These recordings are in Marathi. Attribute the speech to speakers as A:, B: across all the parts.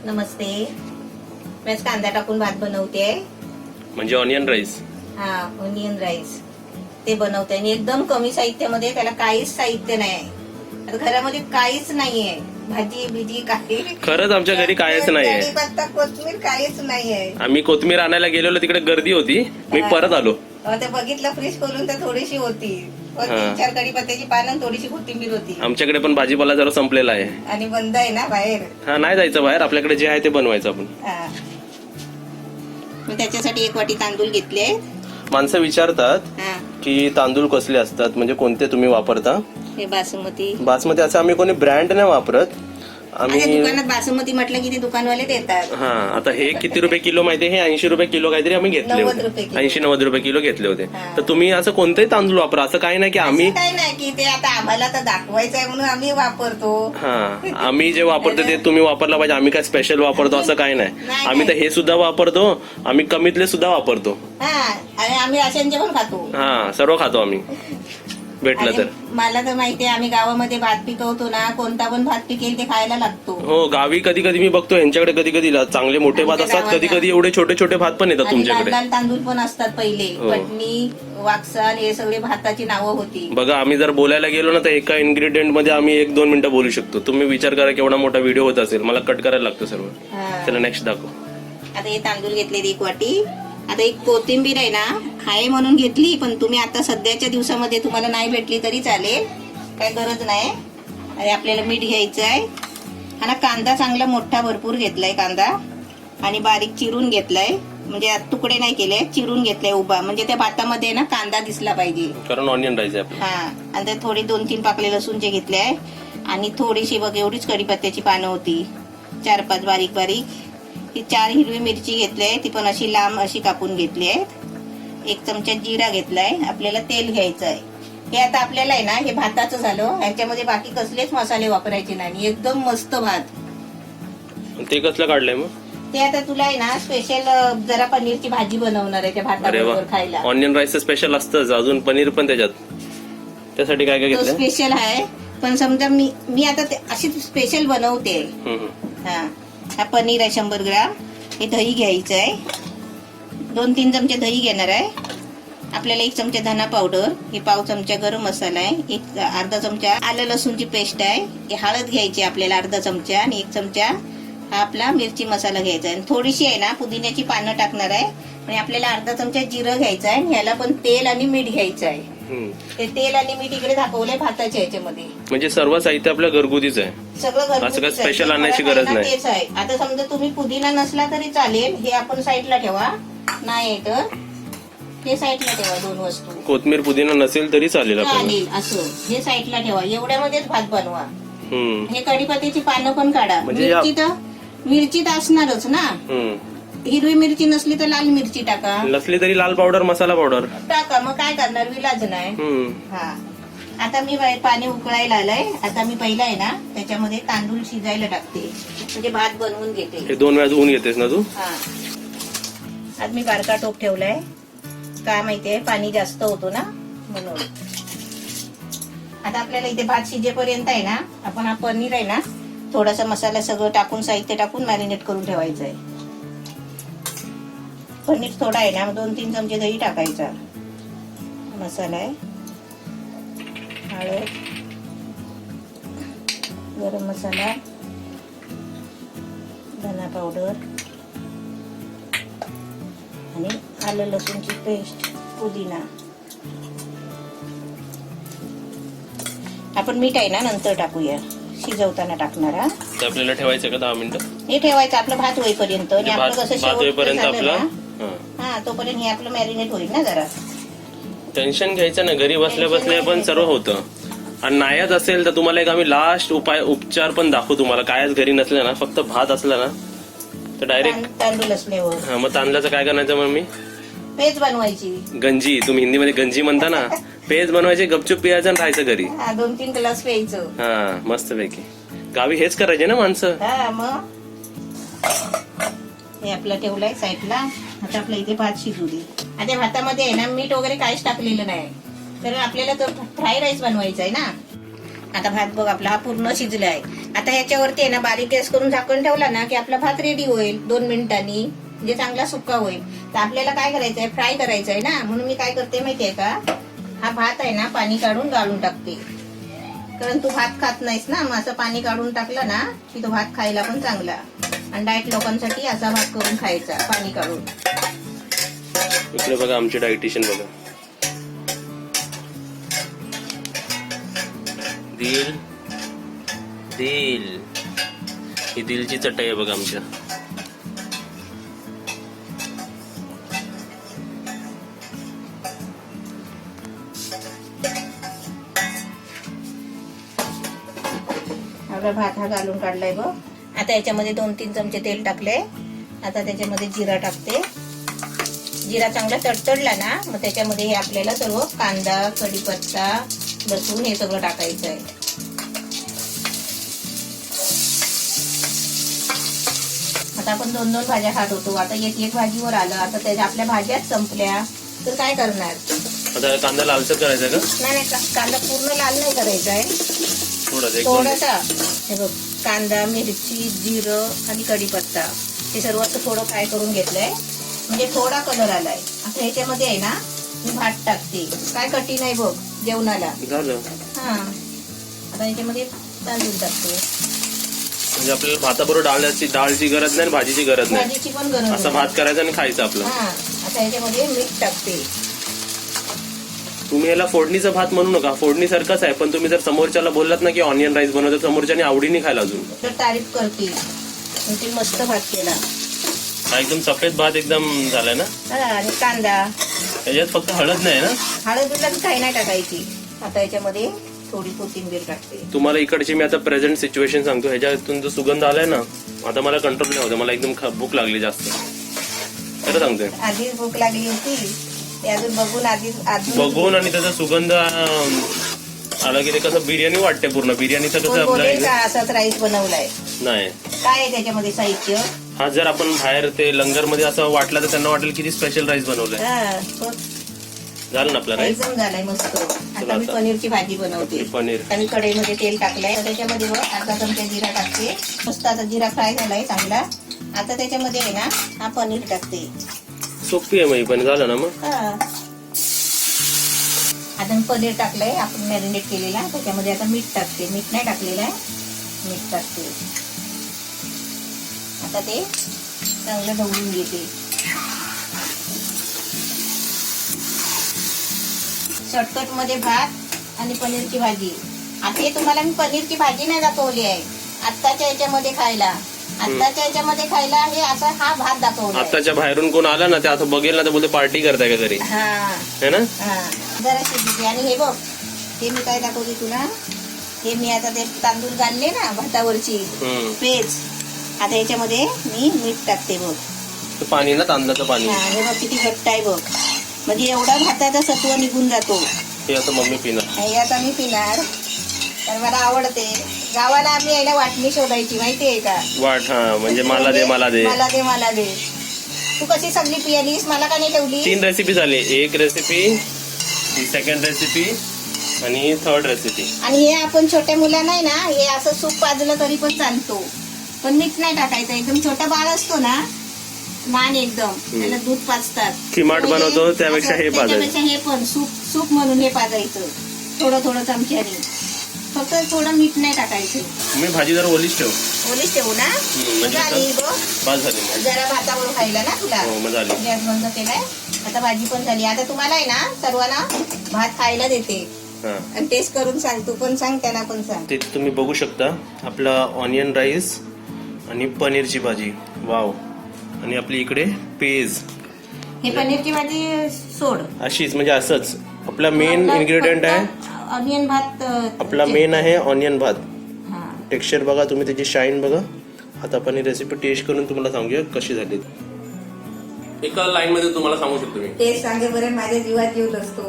A: नमस्ते. मी कांदा टाकून भात बनवते.
B: म्हणजे ऑनियन राईस.
A: हा, ऑनियन राईस ते बनवते आणि एकदम कमी साहित्यामध्ये. त्याला काहीच साहित्य नाही आहे. आता घरामध्ये काहीच नाहीये, भाजी बिजी काही.
B: खरंच आमच्या घरी काहीच नाहीये.
A: कढीपत्ता, कोथिंबीर काहीच नाहीये.
B: आम्ही कोथिंबीर आणायला गेलेलो, तिकडे गर्दी होती. मी परत आलो.
A: ते बघितलं फ्रीज खोलून तर थोडीशी होती. 3-4 कढीपत्त्याची पानं आणि थोडीशी कोथिंबीर होती.
B: आमच्याकडे पण भाजीपाला जरा संपलेला आहे.
A: आणि बंद आहे ना बाहेर.
B: हा, नाही जायचं बाहेर. आपल्याकडे जे आहे ते बनवायचं आपण.
A: मी त्याच्यासाठी 1 वाटी तांदूळ घेतले.
B: माणसं विचारतात की तांदूळ कसले असतात, म्हणजे कोणते तुम्ही वापरता.
A: हे बासमती.
B: बासमती असं आम्ही कोणी ब्रँड नाही वापरत. आम्ही
A: दुकानात बासमती म्हटलं की ते दुकानवाले देतात.
B: हा, आता हे किती रुपये किलो माहितीये? हे 80 रुपये किलो काहीतरी आम्ही घेतले
A: 90 रुपये
B: होते.
A: किलो.
B: 80-90 रुपये किलो घेतले होते. तर तुम्ही असं कोणतेही तांदूळ वापरा, असं काही नाही की आम्ही.
A: काही नाही की ते आता आम्हाला तर दाखवायचं आहे म्हणून आम्ही वापरतो.
B: हा, आम्ही जे वापरतो ते तुम्ही वापरला पाहिजे. आम्ही काय स्पेशल वापरतो असं काही नाही. आम्ही तर हे सुद्धा वापरतो. आम्ही कमीतले सुद्धा वापरतो.
A: हा, आणि आम्ही अशांचे पण खातो.
B: हा, सर्व खातो आम्ही भेटलं तर.
A: मला तर माहितीये, आम्ही गावामध्ये भात पिकवतो ना, कोणता पण भात पिकेल ते खायला लागतो.
B: हो, गावी कधी कधी मी बघतो यांच्याकडे कधी कधी चांगले मोठे भात असतात, कधी कधी एवढे छोटे छोटे भात पण येतात तुमच्याकडे.
A: लाल तांदूळ पण असतात पहिले. पटणी, वाक्साल हे सगळे भाताची नावं होती.
B: बघा, आम्ही जर बोलायला गेलो ना तर एका इन्ग्रेडियंट मध्ये आम्ही 1-2 मिनिटं बोलू शकतो. तुम्ही विचार करा केवढा मोठा व्हिडिओ होत असेल. मला कट करायला लागतो सर्व. चला नेक्स्ट दाखव.
A: आता हे तांदूळ घेतले 1 वाटी. आता एक कोथिंबीर आहे ना, आहे म्हणून घेतली, पण तुम्ही आता सध्याच्या दिवसामध्ये तुम्हाला नाही भेटली तरी चालेल, काही गरज नाही. आणि आपल्याला मीठ घ्यायचं आहे. आणि कांदा चांगला मोठा भरपूर घेतलाय कांदा, आणि बारीक चिरून घेतलाय. म्हणजे तुकडे नाही केले, चिरून घेतलाय उभा, म्हणजे त्या भातामध्ये ना कांदा दिसला पाहिजे, कारण
B: ऑनियन राईस आहे.
A: हा, आणि त्यात थोडी 2-3 पाकळे लसूणचे घेतले आहे. आणि थोडीशी बघ एवढीच कढीपत्त्याची पानं होती, 4-5 बारीक बारीक. ही 4 हिरवी मिरची घेतली आहे, ती पण अशी लांब अशी कापून घेतली आहे. 1 चमचा जिरा घेतलाय. आपल्याला तेल घ्यायचं आहे. हे आता आपल्याला आहे ना, हे भाताचं झालं. ह्याच्यामध्ये बाकी कसलेच मसाले वापरायचे नाही. एकदम मस्त भात.
B: ते कसलं काढलंय मग?
A: ते आता तुला आहे ना स्पेशल जरा पनीरची भाजी बनवणार आहे त्या भाताबरोबर खायला.
B: ऑनियन राईस स्पेशल असतंच, अजून पनीर पण त्याच्यात. त्यासाठी काय काय घेतलं?
A: स्पेशल आहे, पण समजा मी आता अशी स्पेशल बनवते. हा पनीर आहे 100 ग्राम. हे दही घ्यायचं आहे. 2-3 चमचे दही घेणार आहे. आपल्याला 1 चमचा धना पावडर, हे पाव चमचा गरम मसाला आहे, 1 अर्धा चमचा आलं लसूणची पेस्ट आहे, हे हळद घ्यायची आपल्याला अर्धा चमचा, आणि 1 चमचा हा आपला मिरची मसाला घ्यायचा आहे. थोडीशी आहे ना पुदिन्याची पानं टाकणार आहे. आणि आपल्याला अर्धा चमचा जिरं घ्यायचं आहे. ह्याला पण तेल आणि मीठ घ्यायचं आहे. ते तेल आणि मीठ इकडे दाखवलंय भाताच्या ह्याच्यामध्ये. म्हणजे
B: सर्व साहित्य आपलं घरगुतीच आहे,
A: सगळं
B: असं काय स्पेशल आणायची गरज नाही.
A: तेच आहे. आता समजा तुम्ही पुदिना नसला तरी चालेल, हे आपण साईडला ठेवा. नाही तर हे साईडला ठेवा. 2 वस्तू,
B: कोथिंबीर पुदिना नसेल तरी चालेल
A: असं हे साईडला ठेवा. एवढ्यामध्येच भात बनवा. हे कढीपत्त्याची पानं पण काढा. मिरची तर असणारच ना. हिरवी मिरची नसली तर लाल मिरची टाका,
B: नसली तरी लाल पावडर, मसाला पावडर टाका.
A: मग काय करणार, विलाज नाही. हा, आता मी पाणी उकळायला आलंय. आता मी पहिला आहे ना त्याच्यामध्ये तांदूळ शिजायला टाकते, म्हणजे भात बनवून घेते.
B: हे 2 वेळा धुवून घेतेस ना तू?
A: हा, आज मी बारका टोप ठेवलाय. काय माहितीये, पाणी जास्त होतो ना म्हणून. आता आपल्याला इथे भात शिजेपर्यंत आहे ना, आपण हा पनीर आहे ना थोडासा मसाला सगळं टाकून, साहित्य टाकून मॅरिनेट करून ठेवायचं आहे. पनीर थोडा आहे ना, 2-3 चमचे दही टाकायचा. मसाला आहे, हळद, गरम मसाला, धना पावडर, आणि आलं लसूणची पेस्ट, पुदिना. आपण मीठ आहे ना नंतर टाकूया, शिजवताना टाकणार.
B: आपल्याला ठेवायचं का 10 मिनिटं?
A: हे ठेवायचं आपलं भात होईपर्यंत. आणि आपलं कसं
B: शेवटपर्यंत आपलं,
A: हा, तोपर्यंत हे आपलं मॅरिनेट होईल ना. जरा
B: टेन्शन घ्यायचं ना, घरी बसल्या बसल्या पण सर्व होतं. आणि नाहीच असेल तर तुम्हाला एक आम्ही लास्ट उपचार पण दाखवू तुम्हाला. कायच घरी नसलं ना, फक्त भात असला ना तर डायरेक्ट
A: तांदूळ असल्यावर.
B: मग तांदळाचं काय करायचं? मग मी
A: पेज बनवायची.
B: गंजी, तुम्ही हिंदीमध्ये गंजी म्हणता ना, पेज बनवायची, गपचूप पियायचं आणि राहायचं घरी.
A: 2-3 ग्लास प्यायचं.
B: हा, मस्त पैकी. गावी हेच करायचे ना माणसं.
A: हा, मग हे आपलं ठेवलंय साईडला. आता आपल्या इथे भात शिजू दे. आता भातामध्ये आहे ना मीठ वगैरे काहीच टाकलेलं नाही, तर आपल्याला तो फ्राय राईस बनवायचा आहे ना. आता भात बघ आपला हा पूर्ण शिजलाय. आता ह्याच्यावरती आहे ना बारीक गॅस करून झाकण ठेवला ना की आपला भात रेडी होईल 2 मिनिटांनी, म्हणजे चांगला सुका होईल. तर आपल्याला काय करायचंय, फ्राय करायचंय ना, म्हणून मी काय करते माहितीये का, हा भात आहे ना पाणी काढून गाळून टाकते. कारण तू भात खात नाहीस ना, मग असं पाणी काढून टाकलं ना की तो भात खायला पण चांगला. आणि डाएट लोकांसाठी असा भात करून खायचा पाणी काढून.
B: इकडे बघा आमचे डायटिशियन बघा. दिल दिल ही दिलची चटई आहे बघा आमच्या.
A: आपला भात हा घालून काढलाय बघ. आता याच्यामध्ये 2-3 चमचे तेल टाकले. आता त्याच्यामध्ये जिरा टाकते. जिरा चांगला तडतडला ना मग त्याच्यामध्ये हे आपल्याला सर्व कांदा, कढीपत्ता, लसूण हे सगळं टाकायचं आहे. आता आपण 2-2 भाज्या खात होतो, आता एक भाजीवर आलं. आता त्याच्या आपल्या भाज्याच संपल्या तर काय करणार.
B: आता कांदा लालसर करायचा का?
A: नाही, कांदा पूर्ण लाल नाही करायचा आहे, थोडासा. हे बघ, कांदा, मिरची, जिरं आणि कढीपत्ता हे सर्व असं थोडं फ्राय करून घेतलंय, म्हणजे थोडा कलर आलाय. आता ह्याच्यामध्ये आहे ना मी भात टाकते. काय कठीण आहे बघ जेवणाला.
B: झालं.
A: हा, आता ह्याच्यामध्ये तांदूळ टाकते.
B: म्हणजे आपल्याला भाताबरोबर डाळची गरज नाही, भाजीची गरज नाही,
A: भाजीची पण गरज
B: असा भात करायचा आणि खायचा आपला.
A: हा, आता ह्याच्यामध्ये मीठ टाकते.
B: तुम्ही याला फोडणीचा भात म्हणू नका, फोडणीसारखाच आहे. पण तुम्ही जर समोरच्याला बोललात ना की ऑनियन राईस बनवतो, समोरच्याने आवडीने खायला अजून
A: तर तारीफ करते. ते मस्त भात केला.
B: हा एकदम सफेद भात एकदम झालाय ना.
A: आणि कांदा,
B: त्याच्यात फक्त हळद नाही ना.
A: हळद काही नाही टाकायची. आता याच्यामध्ये थोडी कोथिंबीर टाकते.
B: तुम्हाला इकडची मी आता प्रेझेंट सिच्युएशन सांगतो. ह्याच्यातून जो सुगंध आलाय ना, आता मला कंट्रोल नाही होतं. मला एकदम भूक लागली जास्त, खरं सांगतोय.
A: आधीच भूक लागली होती, ते अजून
B: बघून आणि त्याचा सुगंध आला की ते कसं बिर्याणी वाटते. पूर्ण बिर्याणीचं कसं आपलं
A: असाच राईस बनवलाय.
B: नाही,
A: काय आहे त्याच्यामध्ये साहित्य.
B: हा जर आपण बाहेर ते लंगर मध्ये असं वाटलं तर त्यांना वाटेल किती स्पेशल राईस बनवलंय. झालं ना आपला राईस.
A: एकदम झालाय मस्त. आता मी पनीरची भाजी बनवते.
B: पनीर
A: आणि कढईमध्ये तेल टाकलंय, त्याच्यामध्ये अर्धा चमचा जिरा टाकते. मस्त आता जिरा फ्राय झालाय चांगला. आता त्याच्यामध्ये आहे ना हा पनीर टाकते.
B: सोपी आहे पण झालं ना मग.
A: आता मी पनीर टाकलंय आपण मॅरिनेट केलेला. त्याच्यामध्ये आता मीठ टाकते. मीठ नाही टाकलेलं आहे, मीठ टाकते. आता ते चांगलं ढवळून घेते. शॉर्टकट मध्ये भात आणि पनीरची भाजी. आता हे तुम्हाला मी पनीरची भाजी नाही दाखवली आहे आत्ताच्या याच्यामध्ये खायला. आत्ताच्या याच्यामध्ये खायला हे असा हा भात दाखवला.
B: आत्ताच्या बाहेरून कोण आला ना ते आता बघेल ना, तर बोलते पार्टी करताय का घरी. है ना.
A: जरा शिजते. आणि हे बघ, हे मी काय दाखवते तुला. हे मी आता ते तांदूळ घालले ना भातावरची पेज. आता याच्यामध्ये मी मीठ टाकते बघ.
B: पाणी ना, तांदळाचं पाणी.
A: हे बघ किती घट्ट आहे बघ, म्हणजे एवढा भाताचा सत्व निघून जातो.
B: हे आता मम्मी पिणार.
A: हे आता मी पिणार, तर मला आवडते. गावाला आम्ही यायला वाटणी शोधायची माहितीये का.
B: वाट. हा, म्हणजे मला दे मला दे
A: मला दे मला दे. तू कशी सगळी पियालीस, मला का नाही ठेवली.
B: 3 रेसिपी झाली. एक रेसिपी, सेकंड रेसिपी आणि थर्ड रेसिपी.
A: आणि हे आपण छोट्या मुलांना आहे ना, हे असं सूप पाजलं तरी पण चालतो, पण मीठ नाही टाकायचं. एकदम छोटा बाळ असतो ना, लहान एकदम, त्याला दूध पाजतात.
B: खिमाट बनवतो त्यापेक्षा हे
A: पाजायचं. हे पण सूप म्हणून हे पाजायचं थोडं थोडं चमच्याने. फक्त थोडं मीठ नाही टाकायचं.
B: मी भाजी जरा ओलीच ठेव.
A: ओलीच ठेवू ना. झाली जरा भातावर खायला ना तुला. गॅस बंद केलाय. आता भाजी पण झाली. आता तुम्हाला आहे ना सर्वांना भात खायला देते आणि टेस्ट करून सांग. तू पण सांग, त्यांना पण सांग.
B: ते तुम्ही बघू शकता आपला ऑनियन राईस आणि पनीरची भाजी. वाव. आणि आपली इकडे पेज.
A: हे पनीरची भाजी सोड.
B: अशीच म्हणजे असंच आपला मेन इन्ग्रेडियंट आहे
A: ऑनियन भात.
B: आपला मेन आहे ऑनियन भात. टेक्स्चर बघा तुम्ही, त्याची शाईन बघा. आता आपण ही रेसिपी टेस्ट करून तुम्हाला सांगूया कशी झाली. एका लाईन मध्ये तुम्हाला सांगू शकतो मी.
A: टेस्ट सांगे बरं, माझ्या जीवात जीव असतो.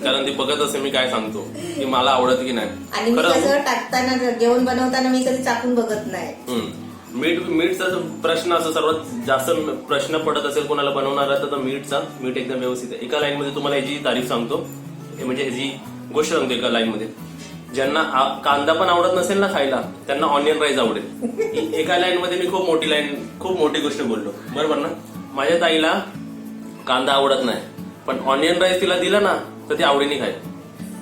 B: कारण ती बघत असे मी काय सांगतो की मला आवडत की नाही.
A: आणि मी कसं टाकताना, जेवण बनवताना मी कधी चाकून बघत नाही.
B: मीठचा प्रश्न असं सर्वात जास्त प्रश्न पडत असेल कोणाला बनवणार तर मीठ एकदम व्यवस्थित आहे. एका लाईन मध्ये तुम्हाला याची तारीफ सांगतो, म्हणजे ह्याची गोष्ट सांगतो एका लाईन मध्ये. ज्यांना कांदा पण आवडत नसेल ना खायला त्यांना ऑनियन राईस आवडेल. एका लाईन मध्ये मी खूप मोठी गोष्ट बोललो, बरोबर ना. माझ्या ताईला कांदा आवडत नाही, पण ऑनियन राईस तिला दिला ना तर ती आवडीने खाईल,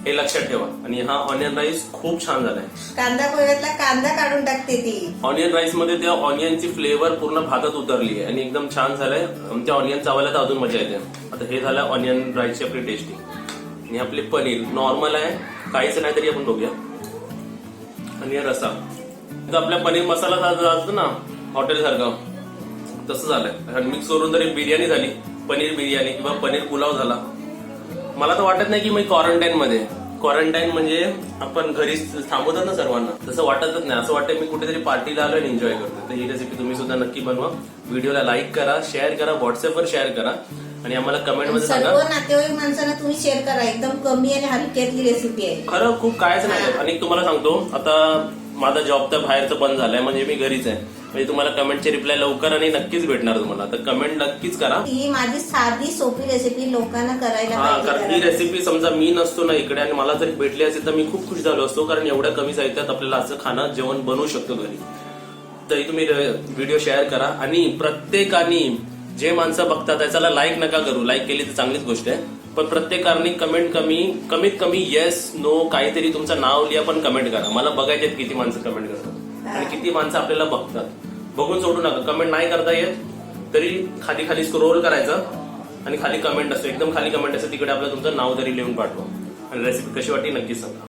B: हे लक्षात ठेवा. आणि हा ऑनियन राईस खूप छान झालाय.
A: कांदा पोह्यातला कांदा काढून टाकते ती.
B: ऑनियन राईस मध्ये त्या ऑनियनची फ्लेवर पूर्ण भातात उतरली आहे आणि एकदम छान झालंय. त्या ऑनियन चावायला तर अजून मजा येते. आता हे झालं ऑनियन राईसची आपली टेस्टी. आणि आपले पनीर नॉर्मल आहे, काहीच नाही तरी आपण बघूया. आणि हे रसा आपल्या पनीर मसाला जातो ना हॉटेल सारखं, तसं झालंय. आणि मिक्स करून तरी बिर्याणी झाली, पनीर बिर्याणी किंवा पनीर पुलाव झाला. मला तर वाटत नाही की मी क्वारंटाईन म्हणजे आपण घरी थांबवतात ना सर्वांना, तसं वाटतच नाही. असं वाटतं मी कुठेतरी पार्टीला आलो आणि एन्जॉय करतो. तर ही रेसिपी तुम्ही सुद्धा नक्की बनवा. व्हिडिओला लाईक करा, शेअर करा, व्हॉट्सअपवर शेअर करा आणि आम्हाला कमेंटमध्ये सांगा.
A: सर्व नातेवाईक माणसांना तुम्ही शेअर करा. एकदम कमी आणि हलक्यातली रेसिपी आहे.
B: खरं खूप कायच नाही. आणि तुम्हाला सांगतो, आता माझा जॉब तर बाहेरचं बंद झालाय, म्हणजे मी घरीच आहे. म्हणजे तुम्हाला कमेंटचे रिप्लाय लवकर आणि नक्कीच भेटणार तुम्हाला. तर कमेंट नक्कीच करा.
A: ही माझी साधी सोपी रेसिपी लोकांना करायला
B: हा,
A: पाहिजे.
B: कारण ही रेसिपी समजा मी नसतो ना इकडे आणि मला जर भेटली असेल तर मी खूप खुश झालो असतो, कारण एवढ्या कमी साहित्यात आपल्याला असं खाणं जेवण बनवू शकतो घरी. तरी तुम्ही व्हिडिओ शेअर करा. आणि प्रत्येकाने जे माणसं बघतात त्याला लाईक नका करू. लाईक केली तर चांगलीच गोष्ट आहे, पण प्रत्येकाने कमीत कमी येस नो काहीतरी तुमचं नाव लिहा, पण कमेंट करा. मला बघायचे किती माणसं कमेंट करतात आणि किती माणसं आपल्याला बघतात. बघून सोडू नका. कमेंट नाही करता येत तरी खाली स्क्रोल करायचं आणि खाली कमेंट असतो, एकदम खाली कमेंट असते, तिकडे आपलं तुमचं नाव तरी लिहून पाठवा. आणि रेसिपी कशी वाटली नक्कीच सांगा.